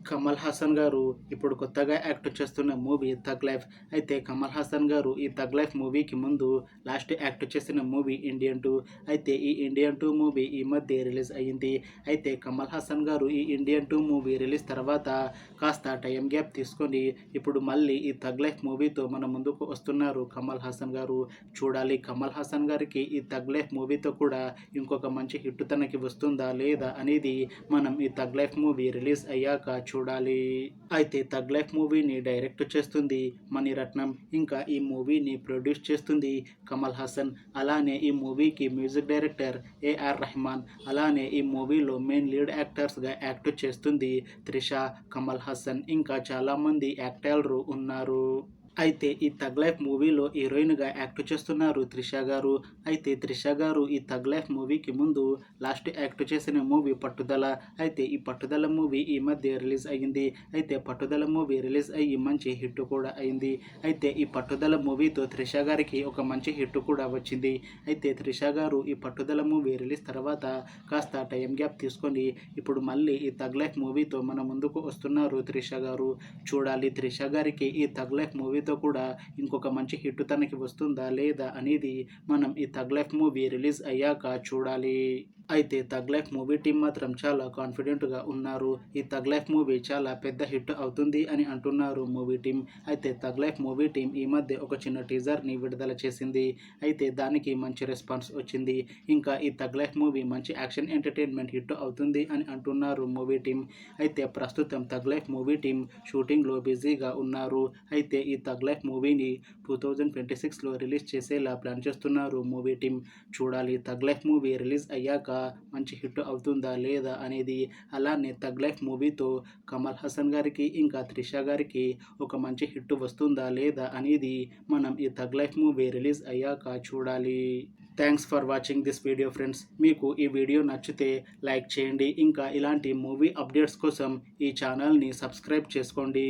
కమల్ హాసన్ గారు ఇప్పుడు కొత్తగా యాక్ట్ చేస్తున్న మూవీ థగ్ లైఫ్. అయితే కమల్ హాసన్ గారు ఈ థగ్ లైఫ్ మూవీకి ముందు లాస్ట్ యాక్ట్ చేసిన మూవీ ఇండియన్ 2. అయితే ఈ ఇండియన్ 2 మూవీ ఈ మధ్య రిలీజ్ అయ్యింది. అయితే కమల్ హాసన్ గారు ఈ ఇండియన్ 2 మూవీ రిలీజ్ తర్వాత కాస్త టైం గ్యాప్ తీసుకొని ఇప్పుడు మళ్ళీ ఈ థగ్ లైఫ్ మూవీతో మన ముందుకు వస్తున్నారు కమల్ హాసన్ గారు. చూడాలి కమల్ హాసన్ గారికి ఈ థగ్ లైఫ్ మూవీతో కూడా ఇంకొక మంచి హిట్ తనకి వస్తుందా లేదా అనేది మనం ఈ థగ్ లైఫ్ మూవీ రిలీజ్ అయ్యాక చూడాలి. అయితే థగ్ లైఫ్ మూవీని డైరెక్ట్ చేస్తుంది మణిరత్నం, ఇంకా ఈ మూవీని ప్రొడ్యూస్ చేస్తుంది కమల్ హాసన్. అలానే ఈ మూవీకి మ్యూజిక్ డైరెక్టర్ ఏఆర్ రెహమాన్. అలానే ఈ మూవీలో మెయిన్ లీడ్ యాక్టర్స్గా యాక్ట్ చేస్తుంది త్రిష, కమల్ హాసన్, ఇంకా చాలామంది యాక్టర్లు ఉన్నారు. అయితే ఈ థగ్ లైఫ్ మూవీలో హీరోయిన్గా యాక్ట్ చేస్తున్నారు త్రిష గారు. అయితే త్రిష గారు ఈ థగ్ లైఫ్ మూవీకి ముందు లాస్ట్ యాక్ట్ చేసిన మూవీ పట్టుదల. అయితే ఈ పట్టుదల మూవీ ఈ మధ్య రిలీజ్ అయ్యింది. అయితే పట్టుదల మూవీ రిలీజ్ అయ్యి మంచి హిట్ కూడా అయింది. అయితే ఈ పట్టుదల మూవీతో త్రిష గారికి ఒక మంచి హిట్ కూడా వచ్చింది. అయితే త్రిష గారు ఈ పట్టుదల మూవీ రిలీజ్ తర్వాత కాస్త టైం గ్యాప్ తీసుకొని ఇప్పుడు మళ్ళీ ఈ థగ్ లైఫ్ మూవీతో మన ముందుకు వస్తున్నారు త్రిష గారు. చూడాలి త్రిష గారికి ఈ థగ్ లైఫ్ మూవీతో కూడా ఇంకొక మంచి హిట్ తనకి వస్తుందా లేదా అనేది మనం ఈ థగ్ లైఫ్ మూవీ రిలీజ్ అయ్యాక చూడాలి. అయితే థగ్ లైఫ్ మూవీ టీం మాత్రం చాలా కాన్ఫిడెంట్గా ఉన్నారు. ఈ థగ్ లైఫ్ మూవీ చాలా పెద్ద హిట్ అవుతుంది అని అంటున్నారు మూవీ టీం. అయితే థగ్ లైఫ్ మూవీ టీం ఈ మధ్య ఒక చిన్న టీజర్ని విడుదల చేసింది. అయితే దానికి మంచి రెస్పాన్స్ వచ్చింది. ఇంకా ఈ థగ్ లైఫ్ మూవీ మంచి యాక్షన్ ఎంటర్టైన్మెంట్ హిట్ అవుతుంది అని అంటున్నారు మూవీ టీం. అయితే ప్రస్తుతం థగ్ లైఫ్ మూవీ టీం షూటింగ్లో బిజీగా ఉన్నారు. అయితే ఈ థగ్ లైఫ్ మూవీని 2026లో రిలీజ్ చేసేలా ప్లాన్ చేస్తున్నారు మూవీ టీం. చూడాలి థగ్ లైఫ్ మూవీ రిలీజ్ అయ్యాక మంచి హిట్ అవుతుందా లేదా అనేది. అలానే థగ్ లైఫ్ మూవీతో కమల్ హాసన్ గారికి ఇంకా త్రిష గారికి ఒక మంచి హిట్ వస్తుందా లేదా అనేది మనం ఈ థగ్ లైఫ్ మూవీ రిలీజ్ అయ్యాక చూడాలి. Thanks for watching this video friends. మీకు ఈ వీడియో నచ్చితే లైక్ చేయండి. ఇంకా ఇలాంటి మూవీ అప్డేట్స్ కోసం ఈ ఛానల్ని సబ్స్క్రైబ్ చేసుకోండి.